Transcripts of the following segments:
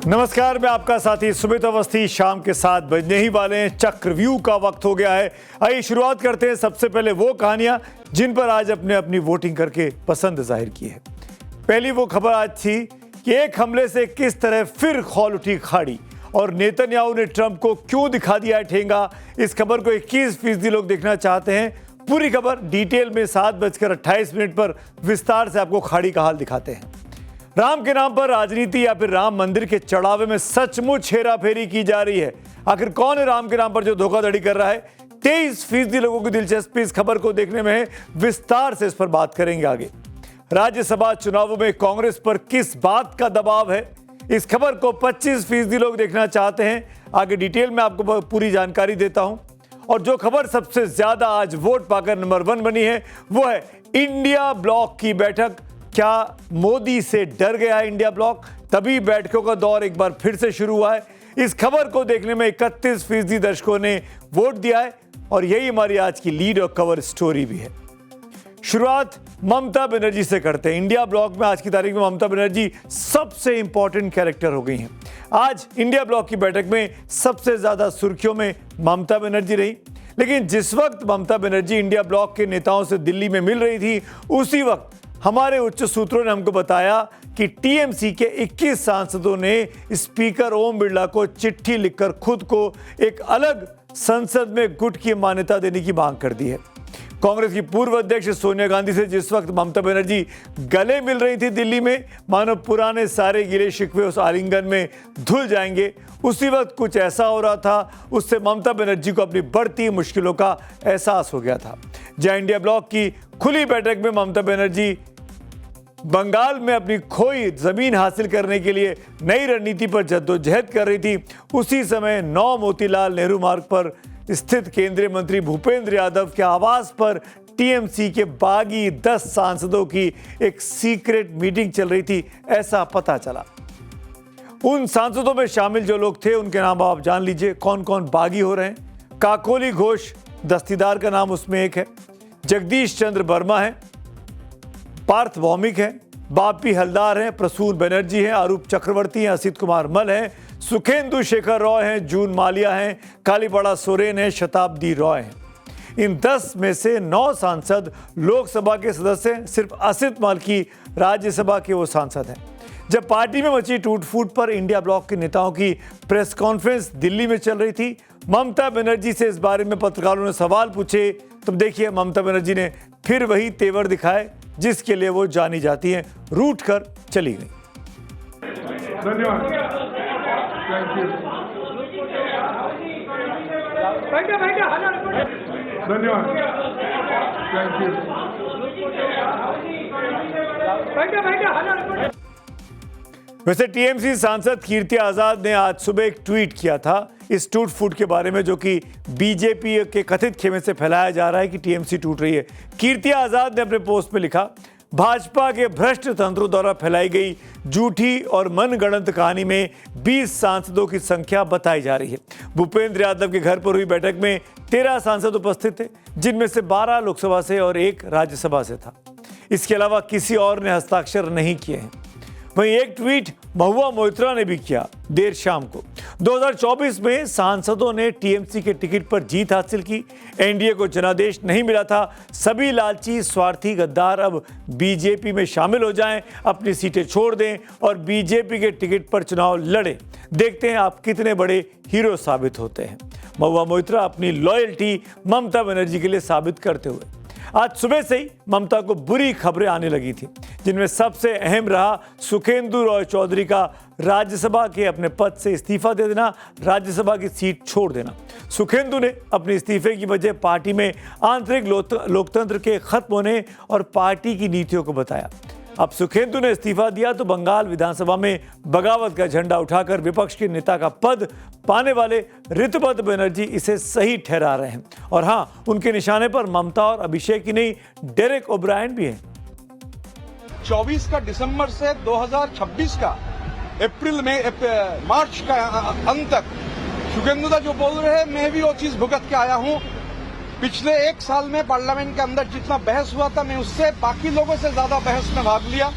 नमस्कार, मैं आपका साथी सुमित अवस्थी। शाम के 7 बजने ही वाले हैं, चक्रव्यूह का वक्त हो गया है। आइए शुरुआत करते हैं सबसे पहले वो कहानियां जिन पर आज अपने अपनी वोटिंग करके पसंद जाहिर की है। पहली वो खबर आज थी कि एक हमले से किस तरह फिर खौल उठी खाड़ी और नेतन्याहू ने ट्रंप को क्यों दिखा दिया है ठेंगा। इस खबर को 21% लोग देखना चाहते हैं। पूरी खबर डिटेल में 7:28 पर विस्तार से आपको खाड़ी का हाल दिखाते हैं। राम के नाम पर राजनीति या फिर राम मंदिर के चढ़ावे में सचमुच हेराफेरी की जा रही है। आखिर कौन है राम के नाम पर जो धोखाधड़ी कर रहा है? 23% लोगों की दिलचस्पी इस खबर को देखने में है। विस्तार से इस पर बात करेंगे आगे। राज्यसभा चुनावों में कांग्रेस पर किस बात का दबाव है? इस खबर को 25% लोग देखना चाहते हैं। आगे डिटेल में आपको पूरी जानकारी देता हूं। और जो खबर सबसे ज्यादा आज वोट पाकर नंबर 1 बनी है वो है इंडिया ब्लॉक की बैठक। क्या मोदी से डर गया है इंडिया ब्लॉक? तभी बैठकों का दौर एक बार फिर से शुरू हुआ है। इस खबर को देखने में 31% दर्शकों ने वोट दिया है और यही हमारी आज की लीड और कवर स्टोरी भी है। शुरुआत ममता बनर्जी से करते हैं। इंडिया ब्लॉक में आज की तारीख में ममता बनर्जी सबसे इंपॉर्टेंट कैरेक्टर हो गई हैं। आज इंडिया ब्लॉक की बैठक में सबसे ज्यादा सुर्खियों में ममता बनर्जी रही। लेकिन जिस वक्त ममता बनर्जी इंडिया ब्लॉक के नेताओं से दिल्ली में मिल रही थी, उसी वक्त हमारे उच्च सूत्रों ने हमको बताया कि टीएमसी के 21 सांसदों ने स्पीकर ओम बिरला को चिट्ठी लिखकर खुद को एक अलग संसद में गुट की मान्यता देने की मांग कर दी है। कांग्रेस की पूर्व अध्यक्ष सोनिया गांधी से जिस वक्त ममता बनर्जी गले मिल रही थी दिल्ली में, मानो पुराने सारे गिले शिकवे उस आलिंगन में धुल जाएंगे, उसी वक्त कुछ ऐसा हो रहा था। उससे ममता बनर्जी को अपनी बढ़ती मुश्किलों का एहसास हो गया था। जहां इंडिया ब्लॉक की खुली बैठक में ममता बनर्जी बंगाल में अपनी खोई जमीन हासिल करने के लिए नई रणनीति पर जद्दोजहद कर रही थी, उसी समय 9 मोतीलाल नेहरू मार्ग पर स्थित केंद्रीय मंत्री भूपेंद्र यादव के आवास पर टीएमसी के बागी 10 सांसदों की एक सीक्रेट मीटिंग चल रही थी, ऐसा पता चला। उन सांसदों में शामिल जो लोग थे उनके नाम आप जान लीजिए कौन कौन बागी हो रहे हैं। काकोली घोष दस्तीदार का नाम उसमें एक है, जगदीश चंद्र वर्मा है, पार्थ भौमिक है, बापी हलदार हैं, प्रसून बनर्जी हैं, अरूप चक्रवर्ती हैं, असित कुमार मल हैं, सुखेंदु शेखर रॉय हैं, जून मालिया हैं, कालीबड़ा सोरेन हैं, शताब्दी रॉय हैं। इन 10 में से 9 सांसद लोकसभा के सदस्य हैं। सिर्फ असित मल की राज्यसभा के वो सांसद हैं। जब पार्टी में मची टूट फूट पर इंडिया ब्लॉक के नेताओं की प्रेस कॉन्फ्रेंस दिल्ली में चल रही थी, ममता बनर्जी से इस बारे में पत्रकारों ने सवाल पूछे। तो देखिए ममता बनर्जी ने फिर वही तेवर दिखाए जिसके लिए वो जानी जाती हैं, रूठ कर चली गई। धन्यवाद, थैंक यू, धन्यवाद, थैंक यू। वैसे टीएमसी सांसद कीर्ति आजाद ने आज सुबह एक ट्वीट किया था इस टूट फूट के बारे में, जो कि बीजेपी के कथित खेमे से फैलाया जा रहा है कि टीएमसी टूट रही है। कीर्ति आजाद ने अपने पोस्ट में लिखा, भाजपा के भ्रष्ट तंत्रों द्वारा फैलाई गई झूठी और मनगढ़ंत कहानी में 20 सांसदों की संख्या बताई जा रही है। भूपेंद्र यादव के घर पर हुई बैठक में 13 सांसद उपस्थित थे, जिनमें से 12 लोकसभा से और 1 राज्यसभा से था। इसके अलावा किसी और ने हस्ताक्षर नहीं किए हैं। वहीं एक ट्वीट महुआ मोइत्रा ने भी किया देर शाम को। 2024 में सांसदों ने टीएमसी के टिकट पर जीत हासिल की। एनडीए को जनादेश नहीं मिला था। सभी लालची स्वार्थी गद्दार अब बीजेपी में शामिल हो जाएं, अपनी सीटें छोड़ दें और बीजेपी के टिकट पर चुनाव लड़ें। देखते हैं आप कितने बड़े हीरो साबित होते हैं। महुआ मोइत्रा अपनी लॉयल्टी ममता बनर्जी के लिए साबित करते हुए। आज सुबह से ही ममता को बुरी खबरें आने लगी थी, जिनमें सबसे अहम रहा सुखेंदु रॉय चौधरी का राज्यसभा के अपने पद से इस्तीफा दे देना, राज्यसभा की सीट छोड़ देना। सुखेंदु ने अपने इस्तीफे की वजह पार्टी में आंतरिक लोकतंत्र के खत्म होने और पार्टी की नीतियों को बताया। अब सुखेंदु ने इस्तीफा दिया तो बंगाल विधानसभा में बगावत का झंडा उठाकर विपक्ष के नेता का पद पाने वाले ऋतुपत बनर्जी इसे सही ठहरा रहे हैं। और हाँ, उनके निशाने पर ममता और अभिषेक ही नहीं, डेरेक ओब्रायन भी हैं। 24 का दिसंबर से 2026 का अप्रैल में मार्च का अंत तक सुखेंदु जो बोल रहे हैं, मैं भी वो चीज भुगत के आया हूं। पिछले 1 साल में पार्लियामेंट के अंदर जितना बहस हुआ था, मैं उससे बाकी लोगों से ज्यादा बहस में भाग लिया।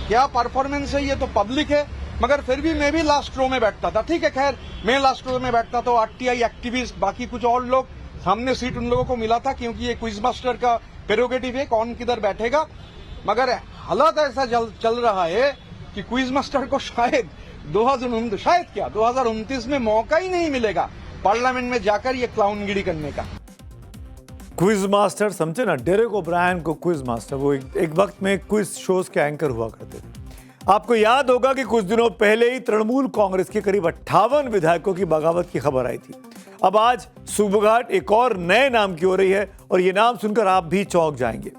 क्या परफॉर्मेंस है ये तो पब्लिक है। मगर फिर भी मैं भी लास्ट रो में बैठता था। ठीक है, खैर मैं लास्ट रो में बैठता तो आरटीआई एक्टिविस्ट बाकी कुछ और लोग, सामने सीट उन लोगों को मिला था, क्योंकि ये क्विज मास्टर का प्रेरोगेटिव है कौन किधर बैठेगा। मगर हालात ऐसा चल रहा है कि क्विज मास्टर को शायद 2029 में मौका ही नहीं मिलेगा पार्लियामेंट में जाकर ये क्लाउनगिरी करने का। क्विज मास्टर समझे ना, डेरेक ओब्रायन को क्विज मास्टर, वो एक वक्त में क्विज शोज के एंकर हुआ करते थे। आपको याद होगा कि कुछ दिनों पहले ही तृणमूल कांग्रेस के करीब 58 विधायकों की बगावत की खबर आई थी। अब आज सुबघाट एक और नए नाम की हो रही है और ये नाम सुनकर आप भी चौंक जाएंगे।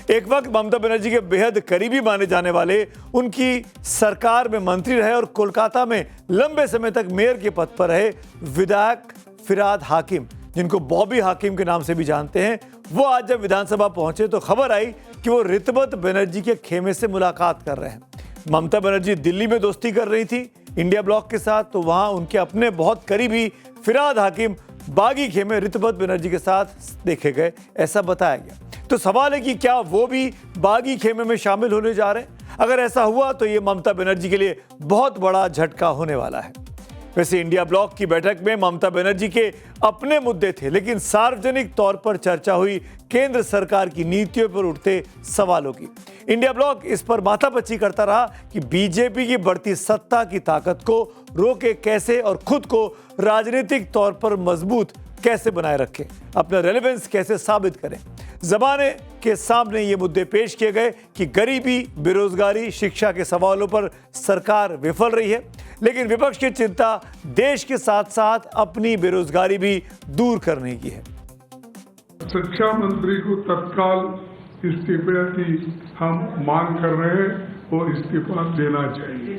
एक वक्त ममता बनर्जी के बेहद करीबी माने जाने वाले, उनकी सरकार में मंत्री रहे और कोलकाता में लंबे समय तक मेयर के पद पर रहे विधायक फिरहाद हाकिम, जिनको बॉबी हाकिम के नाम से भी जानते हैं, वो आज जब विधानसभा पहुंचे तो खबर आई कि वो ऋतुपत बनर्जी के खेमे से मुलाकात कर रहे हैं। ममता बनर्जी दिल्ली में दोस्ती कर रही थी इंडिया ब्लॉक के साथ, तो वहां उनके अपने बहुत करीबी फिरहाद हाकिम बागी खेमे ऋतुपत बनर्जी के साथ देखे गए, ऐसा बताया गया। तो सवाल है कि क्या वो भी बागी खेमे में शामिल होने जा रहे हैं? अगर ऐसा हुआ तो ये ममता बनर्जी के लिए बहुत बड़ा झटका होने वाला है। वैसे इंडिया ब्लॉक की बैठक में ममता बनर्जी के अपने मुद्दे थे, लेकिन सार्वजनिक तौर पर चर्चा हुई केंद्र सरकार की नीतियों पर उठते सवालों की। इंडिया ब्लॉक इस पर माथापच्ची करता रहा कि बीजेपी की बढ़ती सत्ता की ताकत को रोके कैसे और खुद को राजनीतिक तौर पर मजबूत कैसे बनाए रखें, अपना रेलेवेंस कैसे साबित करें। जमाने के सामने ये मुद्दे पेश किए गए कि गरीबी, बेरोजगारी, शिक्षा के सवालों पर सरकार विफल रही है, लेकिन विपक्ष की चिंता देश के साथ साथ अपनी बेरोजगारी भी दूर करने की है। शिक्षा मंत्री को तत्काल इस्तीफे की हम मांग कर रहे हैं, वो इस्तीफा देना चाहिए,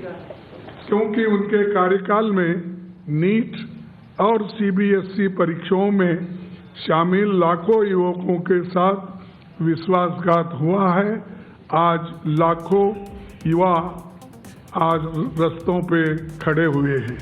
क्योंकि उनके कार्यकाल में नीट और सीबीएसई परीक्षाओं में शामिल लाखों युवकों के साथ विश्वासघात हुआ है। आज लाखों युवा आज रस्तों पे खड़े हुए हैं।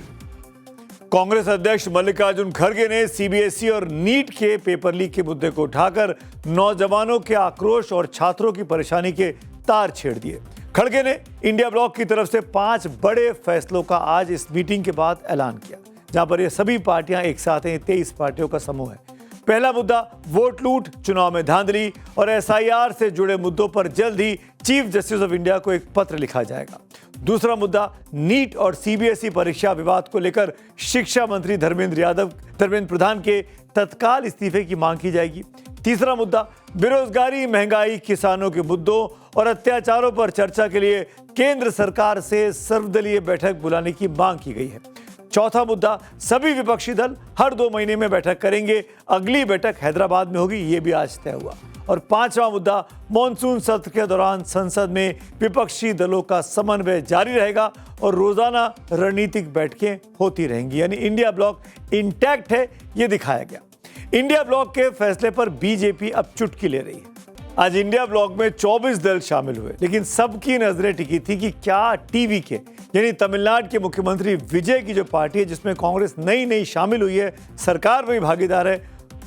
कांग्रेस अध्यक्ष मल्लिकार्जुन खड़गे ने सीबीएसई और नीट के पेपर लीक के मुद्दे को उठाकर नौजवानों के आक्रोश और छात्रों की परेशानी के तार छेड़ दिए। खड़गे ने इंडिया ब्लॉक की तरफ से 5 बड़े फैसलों का आज इस मीटिंग के बाद ऐलान किया, जहां पर ये सभी पार्टियां एक साथ हैं। 23 पार्टियों का समूह है। पहला मुद्दा वोट लूट, चुनाव में धांधली और एसआईआर से जुड़े मुद्दों पर जल्द ही चीफ जस्टिस ऑफ इंडिया को एक पत्र लिखा जाएगा। दूसरा मुद्दा नीट और सीबीएसई परीक्षा विवाद को लेकर शिक्षा मंत्री धर्मेंद्र प्रधान के तत्काल इस्तीफे की मांग की जाएगी। तीसरा मुद्दा बेरोजगारी, महंगाई, किसानों के मुद्दों और अत्याचारों पर चर्चा के लिए केंद्र सरकार से सर्वदलीय बैठक बुलाने की मांग की गई है। चौथा मुद्दा सभी विपक्षी दल हर 2 महीने में बैठक करेंगे, अगली बैठक हैदराबाद में होगी, ये भी आज तय हुआ। और 5वां मुद्दा मॉनसून सत्र के दौरान संसद में विपक्षी दलों का समन्वय जारी रहेगा और रोजाना रणनीतिक बैठकें होती रहेंगी, यानी इंडिया ब्लॉक इंटैक्ट है, ये दिखाया गया। इंडिया ब्लॉक के फैसले पर बीजेपी अब चुटकी ले रही है। आज इंडिया ब्लॉक में 24 दल शामिल हुए, लेकिन सबकी नजरें टिकी थी कि क्या टीवी के यानी तमिलनाडु के मुख्यमंत्री विजय की जो पार्टी है, जिसमें कांग्रेस नई शामिल हुई है, सरकार में भी भागीदार है,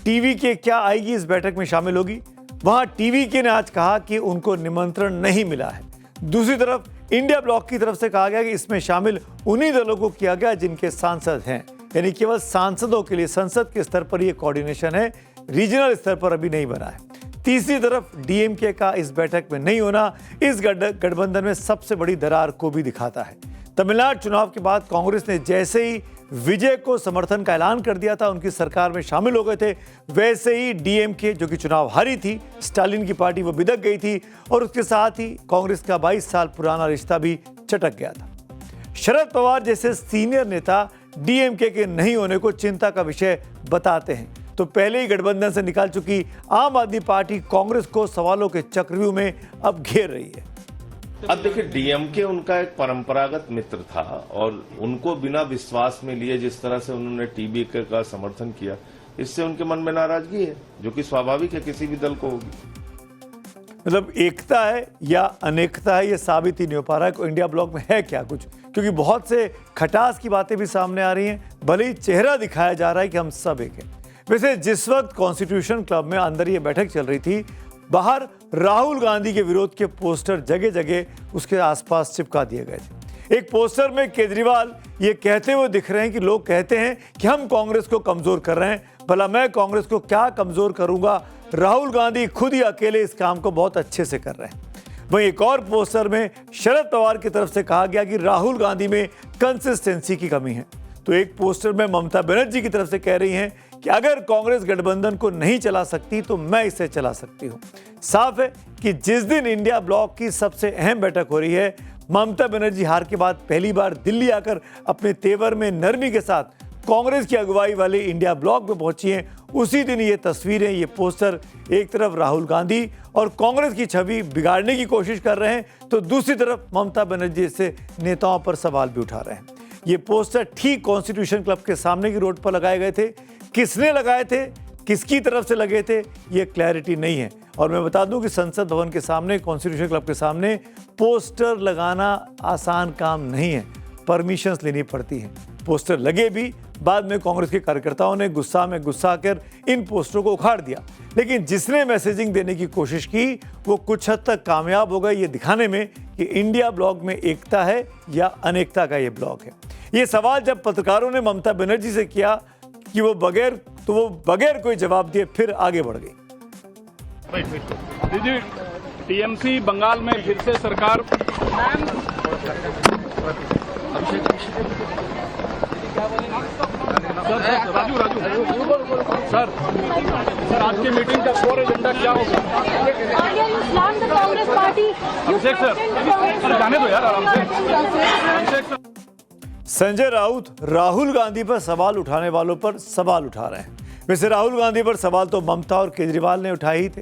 टीवी के क्या आएगी इस बैठक में शामिल होगी। वहां टीवी के ने आज कहा कि उनको निमंत्रण नहीं मिला है। दूसरी तरफ इंडिया ब्लॉक की तरफ से कहा गया कि इसमें शामिल उन्हीं दलों को किया गया जिनके सांसद हैं, यानी केवल सांसदों के लिए संसद के स्तर पर यह कोऑर्डिनेशन है, रीजनल स्तर पर अभी नहीं बना है। तीसरी तरफ डीएमके का इस बैठक में नहीं होना इस गठबंधन में सबसे बड़ी दरार को भी दिखाता है। तमिलनाडु चुनाव के बाद कांग्रेस ने जैसे ही विजय को समर्थन का ऐलान कर दिया था, उनकी सरकार में शामिल हो गए थे, वैसे ही डीएमके जो कि चुनाव हारी थी, स्टालिन की पार्टी, वो बिदक गई थी और उसके साथ ही कांग्रेस का 22 साल पुराना रिश्ता भी चटक गया था। शरद पवार जैसे सीनियर नेता डीएमके के नहीं होने को चिंता का विषय बताते हैं, तो पहले ही गठबंधन से निकाल चुकी आम आदमी पार्टी कांग्रेस को सवालों के चक्रव्यूह में अब घेर रही है। अब देखिए, डीएमके उनका एक परंपरागत मित्र था और उनको बिना विश्वास में लिए जिस तरह से उन्होंने टीबीके का समर्थन किया, इससे उनके मन में नाराजगी है, जो कि स्वाभाविक है, किसी भी दल को होगी। मतलब एकता है या अनेकता है, ये साबित ही नहीं हो पा रहा है कि इंडिया ब्लॉक में है क्या कुछ, क्योंकि बहुत से खटास की बातें भी सामने आ रही हैं, भले ही चेहरा दिखाया जा रहा है कि हम सब एक हैं। वैसे जिस वक्त कॉन्स्टिट्यूशन क्लब में अंदर ये बैठक चल रही थी, बाहर राहुल गांधी के विरोध के पोस्टर जगह जगह उसके आसपास चिपका दिए गए थे। एक पोस्टर में केजरीवाल ये कहते हुए दिख रहे हैं कि लोग कहते हैं कि हम कांग्रेस को कमजोर कर रहे हैं, भला मैं कांग्रेस को क्या कमजोर करूंगा, राहुल गांधी खुद ही अकेले इस काम को बहुत अच्छे से कर रहे हैं। वहीं एक और पोस्टर में शरद पवार की तरफ से कहा गया कि राहुल गांधी में कंसिस्टेंसी की कमी है। तो एक पोस्टर में ममता बनर्जी की तरफ से कह रही हैं कि अगर कांग्रेस गठबंधन को नहीं चला सकती तो मैं इसे चला सकती हूं। साफ है कि जिस दिन इंडिया ब्लॉक की सबसे अहम बैठक हो रही है, ममता बनर्जी हार के बाद पहली बार दिल्ली आकर अपने तेवर में नरमी के साथ कांग्रेस की अगुवाई वाले इंडिया ब्लॉक में पहुंची हैं, उसी दिन ये तस्वीरें, ये पोस्टर एक तरफ राहुल गांधी और कांग्रेस की छवि बिगाड़ने की कोशिश कर रहे हैं, तो दूसरी तरफ ममता बनर्जी से नेताओं पर सवाल भी उठा रहे हैं। ये पोस्टर ठीक कॉन्स्टिट्यूशन क्लब के सामने की रोड पर लगाए गए थे। किसने लगाए थे, किसकी तरफ से लगे थे, ये क्लैरिटी नहीं है। और मैं बता दूं कि संसद भवन के सामने, कॉन्स्टिट्यूशन क्लब के सामने पोस्टर लगाना आसान काम नहीं है, परमिशंस लेनी पड़ती हैं। पोस्टर लगे भी, बाद में कांग्रेस के कार्यकर्ताओं ने गुस्सा में गुस्सा कर इन पोस्टरों को उखाड़ दिया, लेकिन जिसने मैसेजिंग देने की कोशिश की वो कुछ हद तक कामयाब हो गए ये दिखाने में कि इंडिया ब्लॉक में एकता है या अनेकता का ये ब्लॉक है। ये सवाल जब पत्रकारों ने ममता बनर्जी से किया कि वो बगैर कोई जवाब दिए फिर आगे बढ़ गई। जी, टीएमसी बंगाल में फिर से सरकार राजू सर आज की मीटिंग का कोर एजेंडा क्या होगा? अभिषेक सर जाने दो यार आराम से। संजय राउत राहुल गांधी पर सवाल उठाने वालों पर सवाल उठा रहे हैं। वैसे राहुल गांधी पर सवाल तो ममता और केजरीवाल ने उठाए ही थे।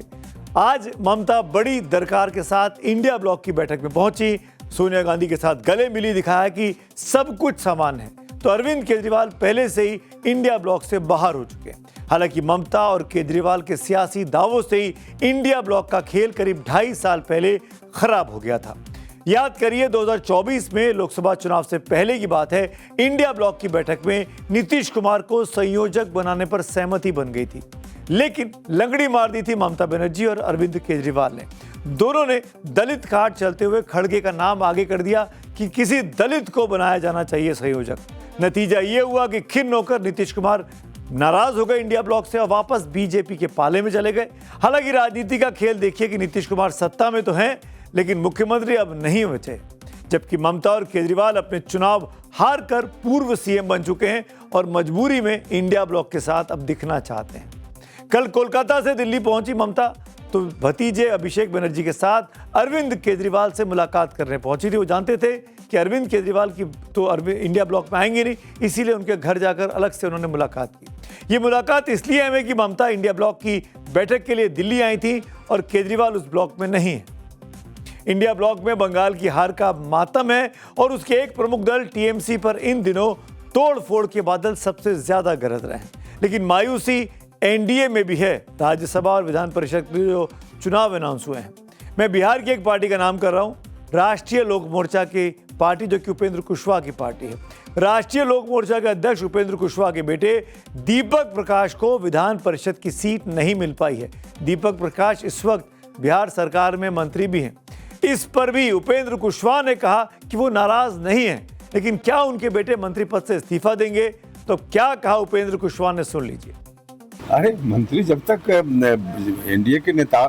आज ममता बड़ी दरकार के साथ इंडिया ब्लॉक की बैठक में पहुंची, सोनिया गांधी के साथ गले मिली, दिखाया कि सब कुछ समान है। तो अरविंद केजरीवाल पहले से ही इंडिया ब्लॉक से बाहर हो चुके हैं। हालांकि ममता और केजरीवाल के सियासी दावों से ही इंडिया ब्लॉक का खेल करीब 2.5 साल पहले खराब हो गया था। याद करिए 2024 में लोकसभा चुनाव से पहले की बात है, इंडिया ब्लॉक की बैठक में नीतीश कुमार को संयोजक बनाने पर सहमति बन गई थी, लेकिन लंगड़ी मार दी थी ममता बनर्जी और अरविंद केजरीवाल ने। दोनों ने दलित कार्ड चलते हुए खड़गे का नाम आगे कर दिया कि किसी दलित को बनाया जाना चाहिए संयोजक। नतीजा ये हुआ कि खिन्न होकर नीतीश कुमार नाराज हो गए इंडिया ब्लॉक से और वापस बीजेपी के पाले में चले गए। हालांकि राजनीति का खेल देखिए कि नीतीश कुमार सत्ता में तो हैं, लेकिन मुख्यमंत्री अब नहीं बचे, जबकि ममता और केजरीवाल अपने चुनाव हार कर पूर्व सीएम बन चुके हैं और मजबूरी में इंडिया ब्लॉक के साथ अब दिखना चाहते हैं। कल कोलकाता से दिल्ली पहुंची ममता तो भतीजे अभिषेक बनर्जी के साथ अरविंद केजरीवाल से मुलाकात करने पहुंची थी। वो जानते थे कि अरविंद केजरीवाल की तो इंडिया ब्लॉक में आएंगे नहीं, इसीलिए उनके घर जाकर अलग से उन्होंने मुलाकात की। ये मुलाकात इसलिए अहम है कि ममता इंडिया ब्लॉक की बैठक के लिए दिल्ली आई थी और केजरीवाल उस ब्लॉक में नहीं है। इंडिया ब्लॉक में बंगाल की हार का मातम है और उसके एक प्रमुख दल टीएमसी पर इन दिनों तोड़ फोड़ के बादल सबसे ज्यादा गरज रहे हैं। लेकिन मायूसी एनडीए में भी है। राज्यसभा और विधान परिषद के जो चुनाव अनाउंस हुए हैं, मैं बिहार की एक पार्टी का नाम कर रहा हूं, राष्ट्रीय लोक मोर्चा की पार्टी, जो कि उपेंद्र कुशवाहा की पार्टी है। राष्ट्रीय लोक मोर्चा के अध्यक्ष उपेंद्र कुशवाहा के बेटे दीपक प्रकाश को विधान परिषद की सीट नहीं मिल पाई है। दीपक प्रकाश इस वक्त बिहार सरकार में मंत्री भी हैं। इस पर भी उपेंद्र कुशवाहा ने कहा कि वो नाराज नहीं हैं, लेकिन क्या उनके बेटे मंत्री पद से इस्तीफा देंगे? तो क्या कहा उपेंद्र कुशवाहा ने, सुन लीजिए। अरे मंत्री जब तक एनडीए के नेता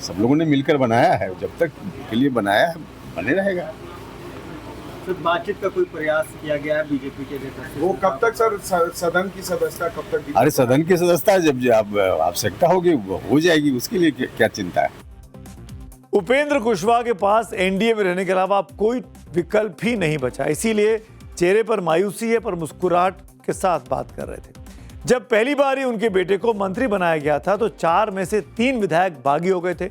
सब लोगों ने मिलकर बनाया है, जब तक के लिए बनाया है बने रहेगा। सर बातचीत का कोई प्रयास किया गया है बीजेपी के नेता से? वो कब तक सर सदन की सदस्यता कब तक? अरे सदन की सदस्यता जब आप आवश्यकता होगी वो हो जाएगी, उसके लिए क्या चिंता है। उपेंद्र कुशवाहा के पास एनडीए में रहने के अलावा अब कोई विकल्प ही नहीं बचा, इसीलिए चेहरे पर मायूसी है पर मुस्कुराहट के साथ बात कर रहे थे। जब पहली बार ही उनके बेटे को मंत्री बनाया गया था तो 4 में से 3 विधायक बागी हो गए थे।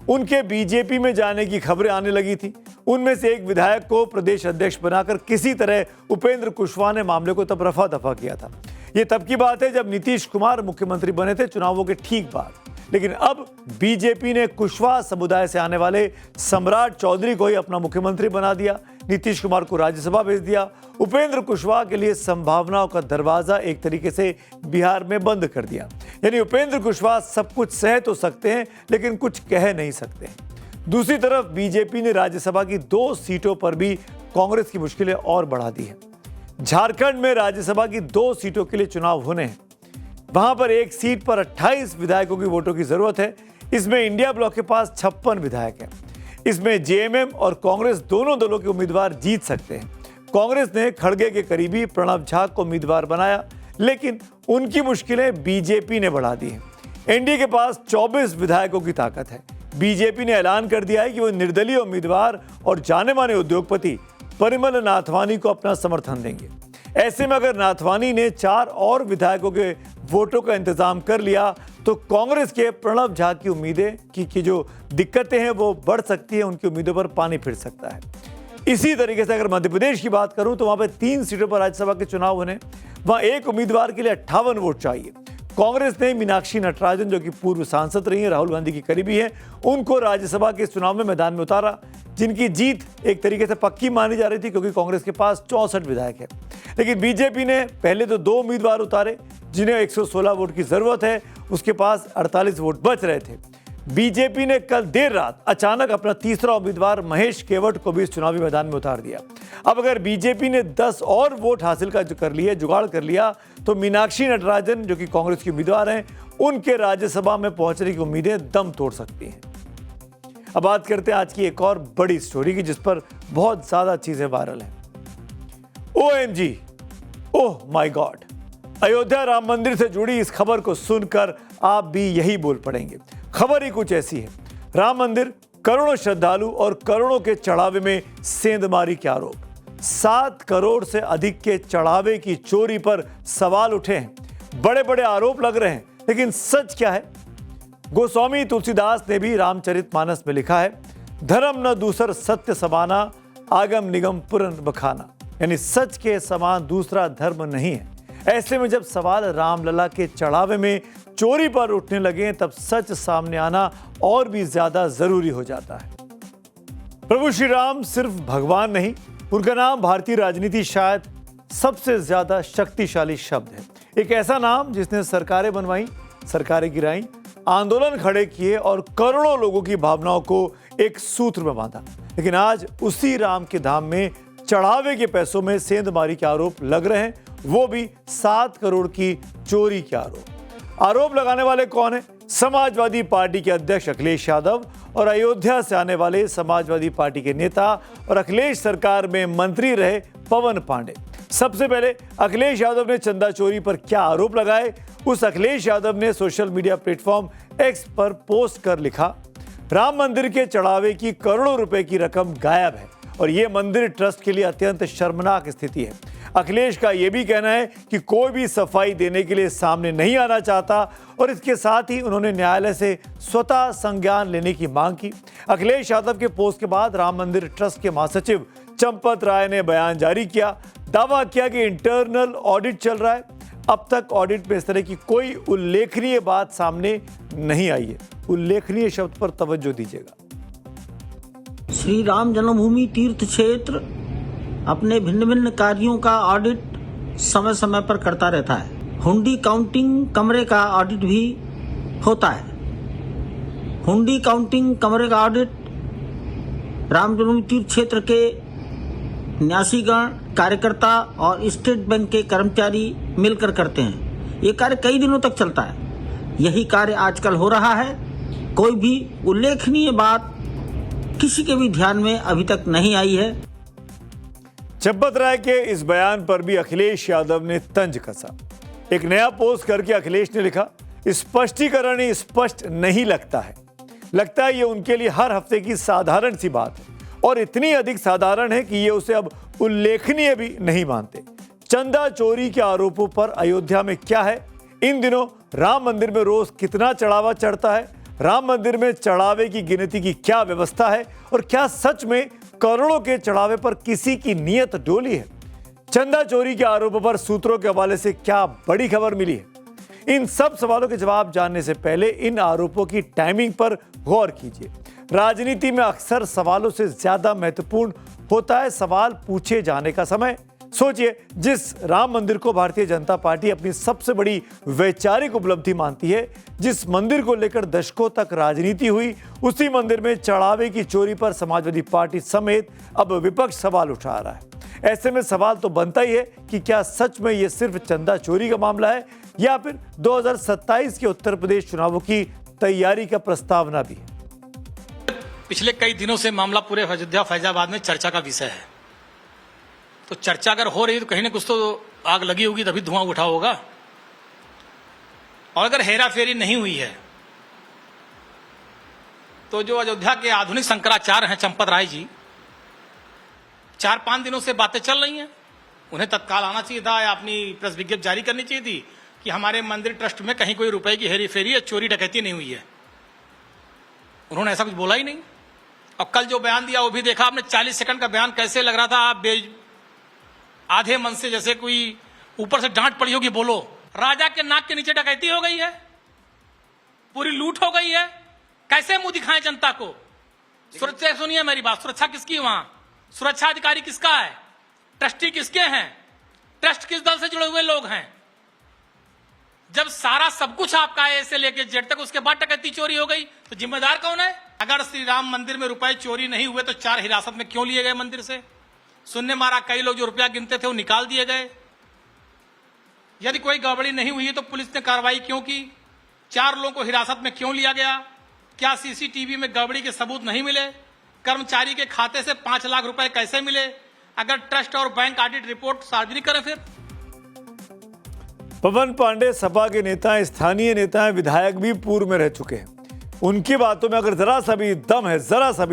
उनके बीजेपी में जाने की खबरें आने लगी थी। उनमें से एक विधायक को प्रदेश अध्यक्ष बनाकर किसी तरह उपेंद्र कुशवाहा ने मामले को तब रफा दफा किया था। ये तब की बात है जब नीतीश कुमार मुख्यमंत्री बने थे, चुनावों के ठीक बाद। लेकिन अब बीजेपी ने कुशवाहा समुदाय से आने वाले सम्राट चौधरी को ही अपना मुख्यमंत्री बना दिया। नीतीश कुमार को राज्यसभा भेज दिया। उपेंद्र कुशवाहा के लिए संभावनाओं का दरवाजा एक तरीके से बिहार में बंद कर दिया। यानी उपेंद्र कुशवाहा सब कुछ सह तो सकते हैं लेकिन कुछ कह नहीं सकते। दूसरी तरफ बीजेपी ने राज्यसभा की 2 सीटों पर भी कांग्रेस की मुश्किलें और बढ़ा दी हैं। झारखंड में राज्यसभा की 2 सीटों के लिए चुनाव होने हैं। वहां पर एक सीट पर 28 विधायकों की वोटों की जरूरत है। इसमें इंडिया ब्लॉक के पास 56 विधायक हैं। इसमें जेएमएम और कांग्रेस दोनों दलों के उम्मीदवार जीत सकते हैं। कांग्रेस ने खड़गे के करीबी प्रणब झा को उम्मीदवार बनाया, लेकिन उनकी मुश्किलें बीजेपी ने बढ़ा दी हैं। एनडीए के पास 24 विधायकों की ताकत है। बीजेपी ने ऐलान कर दिया है कि वो निर्दलीय उम्मीदवार और जाने माने उद्योगपति परिमल नाथवानी को अपना समर्थन देंगे। ऐसे में अगर नाथवानी ने 4 और विधायकों के वोटों का इंतजाम कर लिया तो कांग्रेस के प्रणब झा की उम्मीदें की जो दिक्कतें हैं वो बढ़ सकती है, उनकी उम्मीदों पर पानी फिर सकता है। इसी तरीके से अगर मध्य प्रदेश की बात करूं तो वहां पर 3 सीटों पर राज्यसभा के चुनाव होने, वहां एक उम्मीदवार के लिए 58 वोट चाहिए। कांग्रेस ने मीनाक्षी नटराजन, जो कि पूर्व सांसद रही हैं, राहुल गांधी की करीबी हैं, उनको राज्यसभा के चुनाव में मैदान में उतारा, जिनकी जीत एक तरीके से पक्की मानी जा रही थी क्योंकि कांग्रेस के पास 64 विधायक है। लेकिन बीजेपी ने पहले तो 2 उम्मीदवार उतारे जिन्हें 116 वोट की जरूरत है, उसके पास 48 वोट बच रहे थे। बीजेपी ने कल देर रात अचानक अपना तीसरा उम्मीदवार महेश केवट को भी इस चुनावी मैदान में उतार दिया। अब अगर बीजेपी ने 10 और वोट हासिल जुगाड़ कर लिया तो मीनाक्षी नटराजन, जो कि कांग्रेस की उम्मीदवार हैं, उनके राज्यसभा में पहुंचने की उम्मीदें दम तोड़ सकती हैं। अब बात करते हैं आज की एक और बड़ी स्टोरी की, जिस पर बहुत ज्यादा चीजें वायरल हैं। OMG, oh my God, Ayodhya Ram मंदिर से जुड़ी इस खबर को सुनकर आप भी यही बोल पड़ेंगे। खबर ही कुछ ऐसी है, राम मंदिर, करोड़ों श्रद्धालु और करोड़ों के चढ़ावे में सेंधमारी के आरोप। 7 करोड़ से अधिक के चढ़ावे की चोरी पर सवाल उठे हैं, बड़े बड़े आरोप लग रहे हैं, लेकिन सच क्या है? गोस्वामी तुलसीदास ने भी रामचरितमानस में लिखा है, धर्म न दूसर सत्य समाना, आगम निगम पुरन बखाना, यानी सच के समान दूसरा धर्म नहीं है। ऐसे में जब सवाल रामलला के चढ़ावे में चोरी पर उठने लगे तब सच सामने आना और भी ज्यादा जरूरी हो जाता है। प्रभु श्री राम सिर्फ भगवान नहीं, उनका नाम भारतीय राजनीति शायद सबसे ज्यादा शक्तिशाली शब्द है। एक ऐसा नाम जिसने सरकारें बनवाई, सरकारें गिराई, आंदोलन खड़े किए और करोड़ों लोगों की भावनाओं को एक सूत्र में बांधा। लेकिन आज उसी राम के धाम में चढ़ावे के पैसों में सेंधमारी के आरोप लग रहे हैं, वो भी 7 करोड़ की चोरी के आरोप लगाने वाले कौन है? समाजवादी पार्टी के अध्यक्ष अखिलेश यादव और अयोध्या से आने वाले समाजवादी पार्टी के नेता और अखिलेश सरकार में मंत्री रहे पवन पांडे। सबसे पहले अखिलेश यादव ने चंदा चोरी पर क्या आरोप लगाए, उस अखिलेश यादव ने सोशल मीडिया प्लेटफॉर्म एक्स पर पोस्ट कर लिखा, राम मंदिर के चढ़ावे की करोड़ों रुपए की रकम गायब है और यह मंदिर ट्रस्ट के लिए अत्यंत शर्मनाक स्थिति है। अखिलेश का यह भी कहना है कि कोई भी सफाई देने के लिए सामने नहीं आना चाहता और इसके साथ ही उन्होंने न्यायालय से स्वतः संज्ञान लेने की मांग की। अखिलेश यादव के पोस्ट के बाद राम मंदिर ट्रस्ट के महासचिव चंपत राय ने बयान जारी किया, दावा किया कि इंटरनल ऑडिट चल रहा है। अब तक ऑडिट में इस तरह की कोई उल्लेखनीय बात सामने नहीं आई है। उल्लेखनीय शब्द पर तवज्जो दीजिएगा। श्री राम जन्मभूमि तीर्थ क्षेत्र अपने भिन्न भिन्न कार्यों का ऑडिट समय समय पर करता रहता है। हुंडी काउंटिंग कमरे का ऑडिट भी होता है। हुंडी काउंटिंग कमरे का ऑडिट राम जन्मभूमि तीर्थ क्षेत्र के न्यासीगण, कार्यकर्ता और स्टेट बैंक के कर्मचारी मिलकर करते हैं। ये कार्य कई दिनों तक चलता है। यही कार्य आजकल हो रहा है। कोई भी उल्लेखनीय बात किसी के भी ध्यान में अभी तक नहीं आई है। चंपत राय के इस बयान पर भी अखिलेश यादव ने तंज कसा। एक नया पोस्ट करके अखिलेश ने लिखा, स्पष्टीकरण ही स्पष्ट नहीं लगता है। लगता है ये उनके लिए हर हफ्ते की साधारण सी बात है और इतनी अधिक साधारण है कि ये उसे अब उल्लेखनीय भी नहीं मानते। चंदा चोरी के आरोपों पर अयोध्या में क्या है? इन दिनों राम मंदिर में रोज कितना चढ़ावा चढ़ता है? राम मंदिर में चढ़ावे की गिनती की क्या व्यवस्था है और क्या सच में करोड़ों के चढ़ावे पर किसी की नीयत डोली है? चंदा चोरी के आरोपों पर सूत्रों के हवाले से क्या बड़ी खबर मिली है? इन सब सवालों के जवाब जानने से पहले इन आरोपों की टाइमिंग पर गौर कीजिए। राजनीति में अक्सर सवालों से ज्यादा महत्वपूर्ण होता है सवाल पूछे जाने का समय। सोचिए, जिस राम मंदिर को भारतीय जनता पार्टी अपनी सबसे बड़ी वैचारिक उपलब्धि मानती है, जिस मंदिर को लेकर दशकों तक राजनीति हुई, उसी मंदिर में चढ़ावे की चोरी पर समाजवादी पार्टी समेत अब विपक्ष सवाल उठा रहा है। ऐसे में सवाल तो बनता ही है कि क्या सच में यह सिर्फ चंदा चोरी का मामला है या फिर 2027 के उत्तर प्रदेश चुनावों की तैयारी का प्रस्तावना भी है। पिछले कई दिनों से मामला पूरे अयोध्या फैजाबाद में चर्चा का विषय है। तो चर्चा अगर हो रही है तो कहीं ना कुछ तो आग लगी होगी, तभी धुआं उठा होगा। और अगर हेरा फेरी नहीं हुई है तो जो अयोध्या के आधुनिक शंकराचार्य हैं चंपत राय जी, 4-5 दिनों से बातें चल रही हैं, उन्हें तत्काल आना चाहिए था या अपनी प्रेस विज्ञप्ति जारी करनी चाहिए थी कि हमारे मंदिर ट्रस्ट में कहीं कोई रुपए की हेरी फेरी या चोरी डकैती नहीं हुई है। उन्होंने ऐसा कुछ बोला ही नहीं। और कल जो बयान दिया वो भी देखा आपने, 40 सेकंड का बयान कैसे लग रहा था। आप आधे मन से जैसे कोई ऊपर से डांट पड़ी होगी, बोलो। राजा के नाक के नीचे डकैती हो गई है, पूरी लूट हो गई है, कैसे मुंह दिखाएं जनता को। सुरक्षा, सुनिए मेरी बात, सुरक्षा किसकी वहां? सुरक्षा अधिकारी किसका है? ट्रस्टी किसके हैं? ट्रस्ट किस दल से जुड़े हुए लोग हैं? जब सारा सब कुछ आपका है से लेके जेड तक, उसके बाद डकैती चोरी हो गई तो जिम्मेदार कौन है? अगर श्री राम मंदिर में रुपए चोरी नहीं हुए तो 4 हिरासत में क्यों लिए गए मंदिर से? सुनने मारा कई लोग जो रुपया गिनते थे वो निकाल दिए गए। यदि कोई गड़बड़ी नहीं हुई तो पुलिस ने कार्रवाई क्यों की? 4 लोगों को हिरासत में क्यों लिया गया? क्या सीसीटीवी में गड़बड़ी के सबूत नहीं मिले? कर्मचारी के खाते से 5 लाख रुपए कैसे मिले? अगर ट्रस्ट और बैंक ऑडिट रिपोर्ट सार्वजनिक करें फिर। पवन पांडे सपा के नेता, स्थानीय नेता हैं, विधायक भी पूर्व में रह चुके हैं। उनकी बातों में अगर जरा सा भी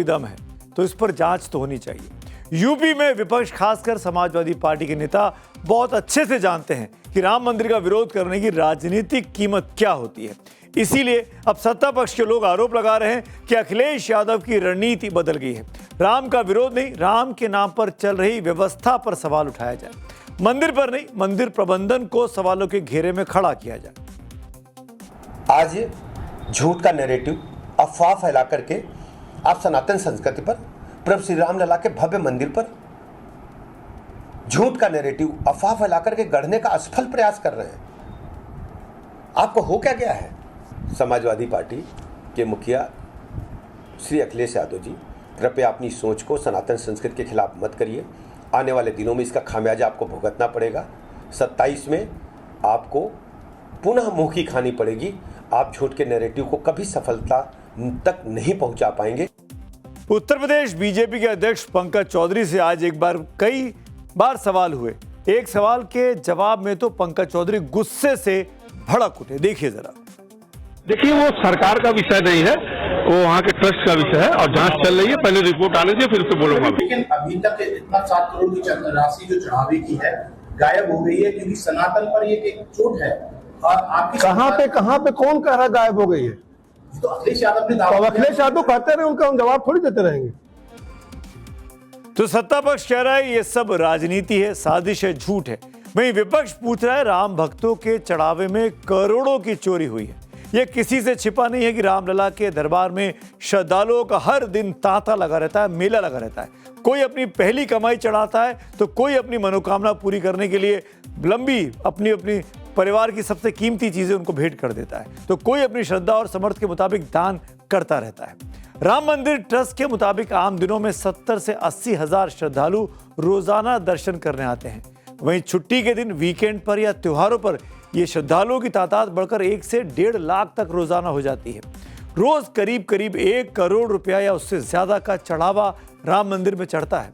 दम है तो इस पर जांच तो होनी चाहिए। यूपी में विपक्ष, खासकर समाजवादी पार्टी के नेता बहुत अच्छे से जानते हैं कि राम मंदिर का विरोध करने की राजनीतिक कीमत क्या होती है। इसीलिए अब सत्ता पक्ष के लोग आरोप लगा रहे हैं कि अखिलेश यादव की रणनीति बदल गई है। राम का विरोध नहीं, राम के नाम पर चल रही व्यवस्था पर सवाल उठाया जाए, मंदिर पर नहीं, मंदिर प्रबंधन को सवालों के घेरे में खड़ा किया जाए। आज झूठ का नैरेटिव, अफवाह फैला करके आप सनातन संस्कृति पर, प्रभु श्री राम लला के भव्य मंदिर पर झूठ का नैरेटिव, अफवाह फैला करके गढ़ने का असफल प्रयास कर रहे हैं। आपको हो क्या गया है? समाजवादी पार्टी के मुखिया श्री अखिलेश यादव जी, कृपया अपनी सोच को सनातन संस्कृति के खिलाफ मत करिए। आने वाले दिनों में इसका खामियाजा आपको भुगतना पड़ेगा। 27 में आपको पुनः मुंह की खानी पड़ेगी। आप झूठ के नैरेटिव को कभी सफलता तक नहीं पहुंचा पाएंगे। उत्तर प्रदेश बीजेपी के अध्यक्ष पंकज चौधरी से आज कई बार सवाल हुए। एक सवाल के जवाब में तो पंकज चौधरी गुस्से से भड़क उठे। देखिए जरा। देखिए, वो सरकार का विषय नहीं है, वो वहाँ के ट्रस्ट का विषय है और जांच चल रही है। पहले रिपोर्ट आने से फिर उसको बोलूंगा। लेकिन अभी तक इतना 7 करोड़ की राशि जो चढ़ावे की है गायब हो गई है, क्योंकि सनातन पर ये एक चोट है। और आपकी कहाँ पे कौन कह रहा गायब हो गई है? तो अखिलेश यादव ने दावा, अखिलेश यादव कहते रहे, उनका हम जवाब थोड़ी देते रहेंगे। तो सत्ता पक्ष कह रहा है ये सब राजनीति है, साजिश है, झूठ है। वहीं विपक्ष पूछ रहा है राम भक्तों के चढ़ावे में करोड़ों की चोरी हुई है। यह किसी से छिपा नहीं है कि रामलला के दरबार में श्रद्धालुओं का हर दिन तांता लगा रहता है, मेला लगा रहता है। कोई अपनी पहली कमाई चढ़ाता है तो कोई अपनी मनोकामना पूरी करने के लिए लंबी अपनी परिवार की सबसे कीमती चीजें उनको भेंट कर देता है, तो कोई अपनी श्रद्धा और समर्थ के मुताबिक दान करता रहता है। राम मंदिर ट्रस्ट के मुताबिक आम दिनों में 70 से 80 हजार श्रद्धालु रोजाना दर्शन करने आते हैं। वहीं छुट्टी के दिन, वीकेंड पर या त्योहारों पर ये श्रद्धालुओं की तादाद बढ़कर 1 से 1.5 लाख तक रोजाना हो जाती है। रोज करीब 1 करोड़ रुपया या उससे ज्यादा का चढ़ावा राम मंदिर में चढ़ता है।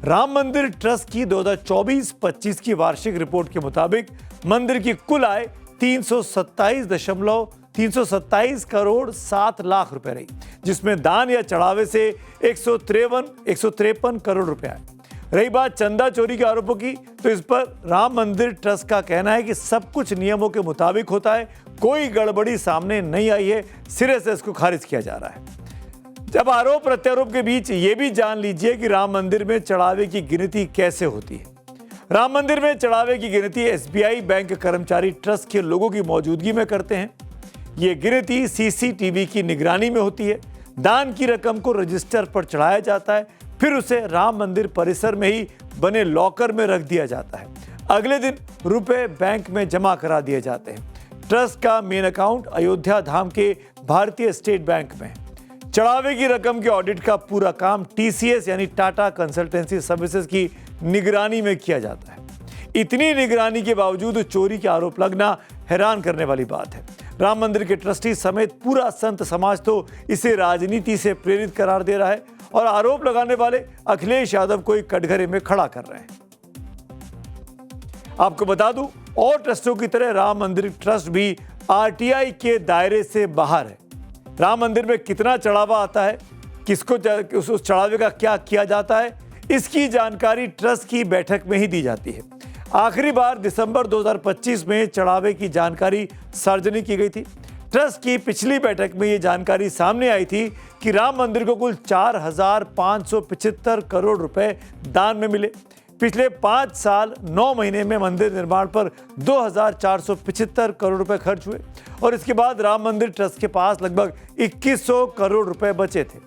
राम मंदिर ट्रस्ट की 2024-25 की वार्षिक रिपोर्ट के मुताबिक मंदिर की कुल आय 327 करोड़ 7 लाख रुपए रही, जिसमें दान या चढ़ावे से 153 करोड़ रुपए आए। रही बात चंदा चोरी के आरोपों की, तो इस पर राम मंदिर ट्रस्ट का कहना है कि सब कुछ नियमों के मुताबिक होता है, कोई गड़बड़ी सामने नहीं आई है, सिरे से इसको खारिज किया जा रहा है। जब आरोप प्रत्यारोप के बीच ये भी जान लीजिए कि राम मंदिर में चढ़ावे की गिनती कैसे होती है। राम मंदिर में चढ़ावे की गिनती एसबीआई बैंक कर्मचारी ट्रस्ट के लोगों की मौजूदगी में करते हैं। ये गिनती सीसीटीवी की निगरानी में होती है। दान की रकम को रजिस्टर पर चढ़ाया जाता है, फिर उसे राम मंदिर परिसर में ही बने लॉकर में रख दिया जाता है। अगले दिन रुपए बैंक में जमा करा दिए जाते हैं। ट्रस्ट का मेन अकाउंट अयोध्या धाम के भारतीय स्टेट बैंक में है। चढ़ावे की रकम के ऑडिट का पूरा काम टीसीएस यानी टाटा कंसल्टेंसी सर्विसेज की निगरानी में किया जाता है। इतनी निगरानी के बावजूद चोरी के आरोप लगना हैरान करने वाली बात है। राम मंदिर के ट्रस्टी समेत पूरा संत समाज तो इसे राजनीति से प्रेरित करार दे रहा है और आरोप लगाने वाले अखिलेश यादव को कटघरे में खड़ा कर रहे हैं। आपको बता दूं, और ट्रस्टों की तरह राम मंदिर ट्रस्ट भी आरटीआई के दायरे से बाहर है। राम मंदिर में कितना चढ़ावा आता है, किसको उस चढ़ावे का क्या किया जाता है, इसकी जानकारी ट्रस्ट की बैठक में ही दी जाती है। आखिरी बार दिसंबर 2025 में चढ़ावे की जानकारी सार्वजनिक की गई थी। ट्रस्ट की पिछली बैठक में ये जानकारी सामने आई थी कि राम मंदिर को कुल 4,575 करोड़ रुपए दान में मिले। पिछले 5 साल 9 महीने में मंदिर निर्माण पर 2,475 करोड़ रुपए खर्च हुए और इसके बाद राम मंदिर ट्रस्ट के पास लगभग 2,100 करोड़ रुपए बचे थे।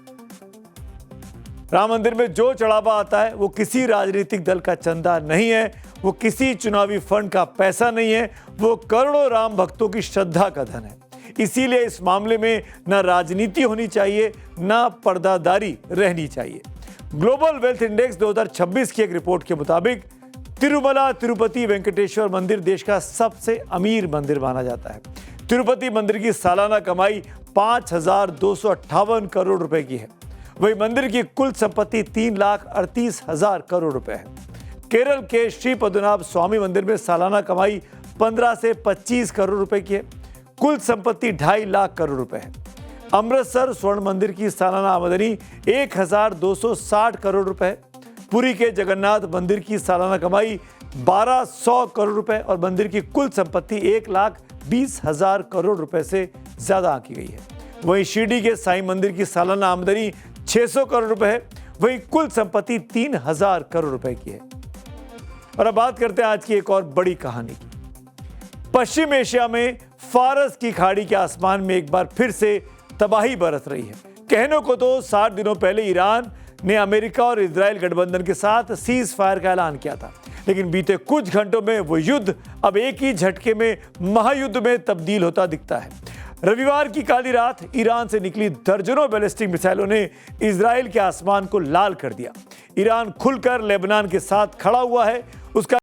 राम मंदिर में जो चढ़ावा आता है वो किसी राजनीतिक दल का चंदा नहीं है, वो किसी चुनावी फंड का पैसा नहीं है, वो करोड़ों राम भक्तों की श्रद्धा का धन है। इसीलिए इस मामले में न राजनीति होनी चाहिए, न पर्दादारी रहनी चाहिए। ग्लोबल वेल्थ इंडेक्स 2026 की एक रिपोर्ट के मुताबिक तिरुमला तिरुपति वेंकटेश्वर मंदिर देश का सबसे अमीर मंदिर माना जाता है। तिरुपति मंदिर की सालाना कमाई 5,258 करोड़ रुपए की है। वही मंदिर की कुल संपत्ति 3,38,000 करोड़ रुपए है। केरल के श्री पद्मनाभ स्वामी मंदिर में सालाना कमाई 15 से 25 करोड़ रुपए की है। कुल संपत्ति 2.5 लाख करोड़ रुपए है। अमृतसर स्वर्ण मंदिर की सालाना आमदनी 1,260 करोड़ रुपए है। पुरी के जगन्नाथ मंदिर की सालाना कमाई 1,200 करोड़ रुपए और मंदिर की कुल संपत्ति 1,20,000 करोड़ रुपए से ज्यादा आंकी गई है। वहीं शिरडी के साईं मंदिर की सालाना आमदनी 600 करोड़ रुपए है। वहीं कुल संपत्ति 3,000 करोड़ रुपए की है। और अब बात करते हैं आज की एक और बड़ी कहानी की। पश्चिम एशिया में फारस की खाड़ी के आसमान में एक बार फिर से तबाही बरस रही है। कहने को तो 60 दिनों पहले ईरान ने अमेरिका और इजराइल गठबंधन के साथ सीज फायर का ऐलान किया था, लेकिन बीते कुछ घंटों में वो युद्ध अब एक ही झटके में महायुद्ध में तब्दील होता दिखता है। रविवार की काली रात ईरान से निकली दर्जनों बैलिस्टिक मिसाइलों ने इजराइल के आसमान को लाल कर दिया। ईरान खुलकर लेबनान के साथ खड़ा हुआ है। उसका